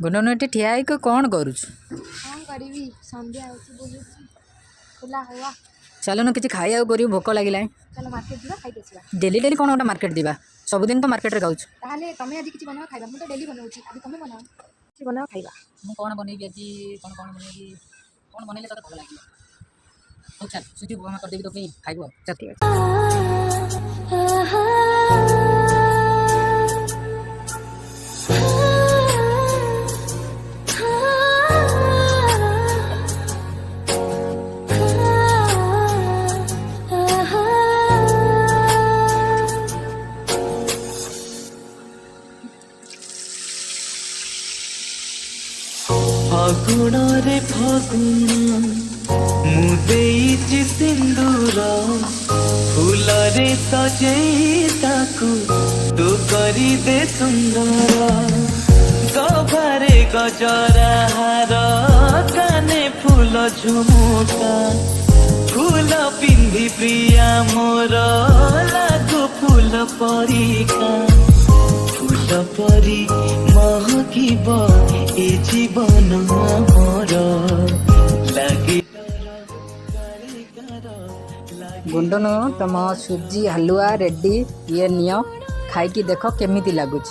गुंडन eighty ठिया होइक कौन करुछु? कौन करी संध्या खुला हुआ चलो किसी खाया करी भोक लगे चलो मार्केट जीवा खाई आसीबा डेली डेली कौन गोटे मार्केट दिवा सबुदिन तो मार्केट रे गाउछु ताहले तमे आज किछि बनाओ खाइबा मु तो डेली बनाउछि आज तमे बनाओ किछि बनाओ खाइबा मु कौन बनेबी आज कौन बनेबी कौन बनेले तते भल लागियो हो चल सुजी बना कर देबी तो के खाइबो चल फागुण रे फागुण मुदेई सिंदूर फूल रे सजेई ताकू तू करी दे सुंदर गभारे गजरा हार काने फूल झुमुका फूल पिंधि प्रिया मोर लागू फूल परिका फूल परी महकिब ए जीवन मोर लगे गुंडन तुम सुजी हलुआ रेडी ये नियो खाई देख केमिति लगुच।